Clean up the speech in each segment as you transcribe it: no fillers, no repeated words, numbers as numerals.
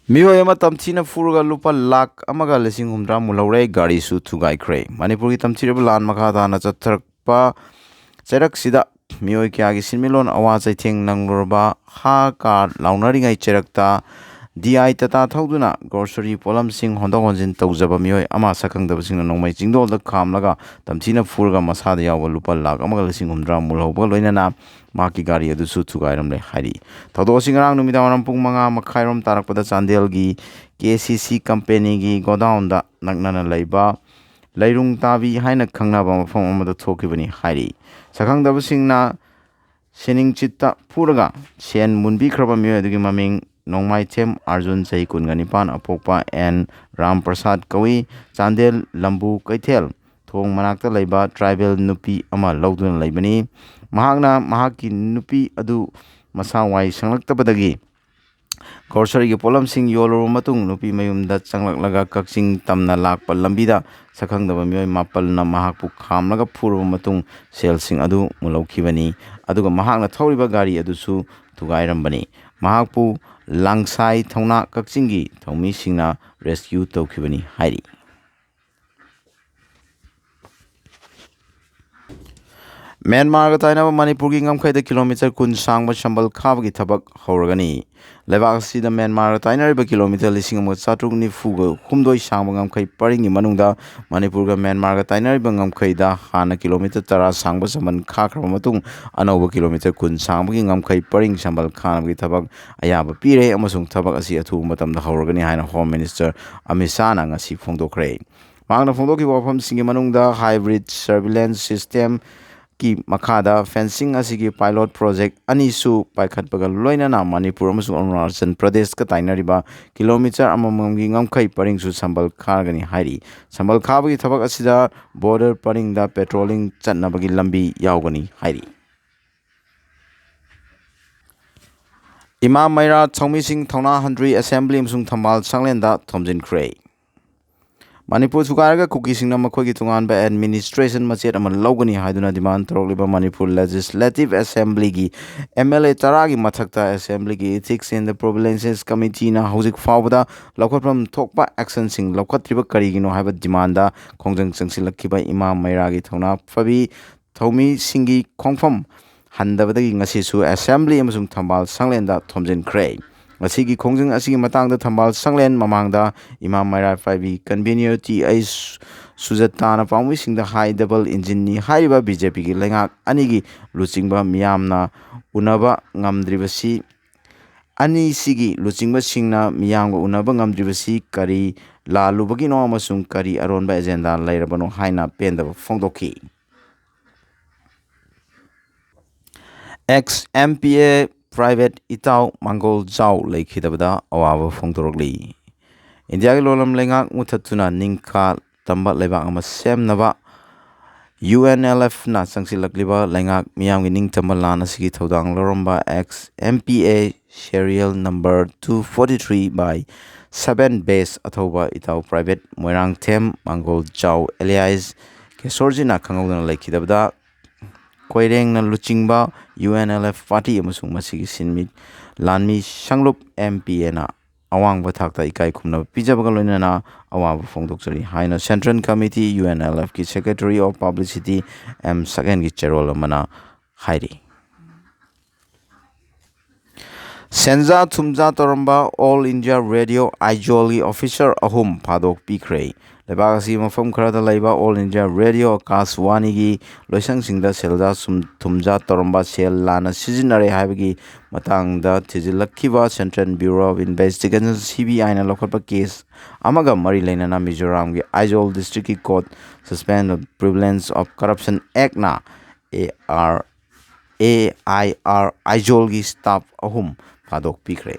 Mihoy ama tamthina furga lupa lakh amaga lising humdra mulaurai gari su thugaikre. Manipur ki tamthiraba lan makha na chatharakpa cherak sida mihoy kyagi sinmilon awa chaitheng nanglorba ha ka launaringai cherakta DI tata thauduna grocery polam sing hondok honjin tawjaba mihoy ama sakangdaba singna nongmai jingdol da khamlaga tamthina furga masada yawa lupa lakh amaga lising humdra mulauba loinana maki gari adu su thugairam le hari thodo singrang numida waram pung manga makhairom tarakpada chandel gi KCC company gi godown da naknana leiba leirung tabi haina khangnaba mafam amada thokibani hari sakangdaba singna sening chitta puraga sen munbikhre miyoy adugi maming nongmai them arjun chai kunganipan apokpa and ram prasad kawi chandel lambu kaithel thong manakta leiba tribal nupi ama lawduna leibani mahakna mahaki nupi adu masawai sanglaktabadagi grocery gi polam sing yoloro matung nupi mayumda changlaklaga kakching tamna lakpa lambida sakhangdaba miyoy mapal na mahakpu khamlaga phurba matung sel sing adu mulaukhibani aduga mahakna thoriba gari adusu thugairambani mahakpu langsai thongna kakchingi thongmi singna rescue tawkhibani hairi Myanmar ga tainaba Manipur gi ngamkhaida kilometer kun sangba sambal khabagi thabak hauragani lebak sida Myanmar ga tainariba kilometer lising amga chatruk nifu ga humdoi sangba ngamkhai paringi manungda Manipur ga Myanmar ga tainariba ngamkhaida hana kilometer tara sangba saman khakraba matung anauba kilometer kun sangbagi ngamkhai paring sambal khanabagi thabak ayaba pire amasung thabak asi athu matamda hauragani haina Home Minister Amit Shah na ngasi phongdokre mangna phongdoki wafam singi manungda hybrid surveillance system ki makada fencing asigi pilot project anisu paikhatpaga loinana Manipur amasung Arunachal Pradesh ka tainariba kilometer amamamgi ngamkhai paringsu sambal khagani hairi sambal khabagi thabak asida border paringda patrolling chatnabagi lambi yaugani hairi Imam Maira Chongmi Singh Thona Handri Assembly amasung Thambal Sanglenda thomjinkhre Manipur Sukaraga Kuki Singna Makogi Tungan by Administration Machet Aman Logani Haiduna Demand Troliba Manipur Legislative Assembly gi MLA Taragi Mathakta Assembly gi Ethics in the Provinces Committee na Hauzik Fawada Lokotram Tokpa Action Sing Lokotriba Karigino have a demanda Kongjang Sangsilakiba Imam Mairagi Thona Fabi Thomi Singi Kongfam Handabadagi Ngasisu Assembly Amasung Thambal Sanglenda Thomjin Cray Asigi Kongjang Asigi Matangda Thambal Sanglen Mamangda Imam Maira 5 Convener T.I. Sujatana Pangwi Sing the High Double Engine ni Haiba BJP gi Lengak Anigi Luchingba Miyamna Unaba Ngamdribasi Ani Sigi Luchingba Singna Miyamga Unaba Ngamdribasi Kari La Lubagi no Amasung Kari Aronba Agenda Lairabano Haina Penda Fongdoki Ex MPA Private Itau Mangol Zhao Laikidabada Awava Fongtorogli. India Lolam Lengak Mutatuna Ninka Tamba Lebak Ama Semnava UNLF na Sangsilakliba Lengak Miam Ning Tambalana Sigi Todang Loromba X MPA serial number 243 by 7 base Athoba Itau Private Moirang Tem Mangol Zhao Elias Kesorjina Kangona Laikidabada Koireng na Luchingba UNLF Party amasung masigi sinmi lanmi Sanglup MPA na awang bathakta ikai khumna pijabaga loinana awang phongdokchari haina Central Committee UNLF ki Secretary of Publicity M Sagan ki cherol amana hairi Senja Thumja Toramba All India Radio Aijoli Officer Ahum Padok Pikre Lebagasi Mafam Karada Laiba All India Radio Kaswani gi Loisang Singda Selja Thumja Toramba Sel Lana Sizinare Habigi Matangda Tizilakiva Central Bureau of Investigation CBI na Lokapa case Amaga Mari Lainana Mizoram gi Aijol District Court Suspend the Prevalence of Corruption Act na AIR Aijol gi staff Ahum Padok Pikre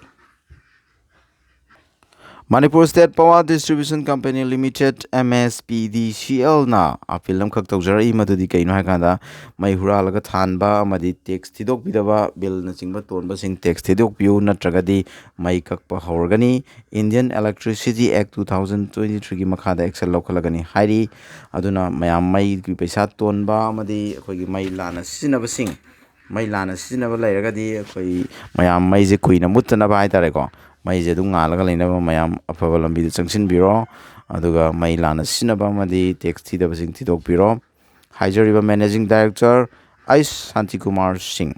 Manipur State Power Distribution Company Limited MSPDCL na apilam khak tawjarai madudi kaino hakanda mai huralaga thanba amadi tax thidok bidaba bill na chingba tonba sing tax thidok piu natragadi mai kakpa haurgani Indian Electricity Act 2023 gi makhada action lokhalagani hairi aduna mayam mai gi paisa tonba amadi akhoi mai lana sinaba sing mai lana sinaba lairagadi akhoi mayam mai je kuina muttanaba haitare ko ꯃꯩꯁꯦ ꯑꯗꯨꯝ ꯉꯥꯜꯂꯒ ꯂꯩꯅꯕ ꯃꯌꯥꯝ ꯑꯐꯕ ꯂꯝꯕꯤꯗ ꯆꯪꯁꯤꯟꯕꯤꯔꯣ ꯑꯗꯨꯒ ꯃꯩ ꯂꯥꯟꯅ ꯁꯤꯖꯤꯟꯅꯕ ꯑꯃꯗꯤ ꯇꯦꯛꯁ ꯊꯤꯗꯕꯁꯤꯡ ꯊꯤꯗꯣꯛꯄꯤꯔꯣ ꯍꯥꯏꯖꯔꯤꯕ ꯃꯦꯅꯦꯖꯤꯡ ꯗꯥꯏꯔꯦꯛꯇꯔ ꯑꯩꯁ ꯁꯥꯟꯇꯤꯀꯨꯃꯥꯔ ꯁꯤꯡ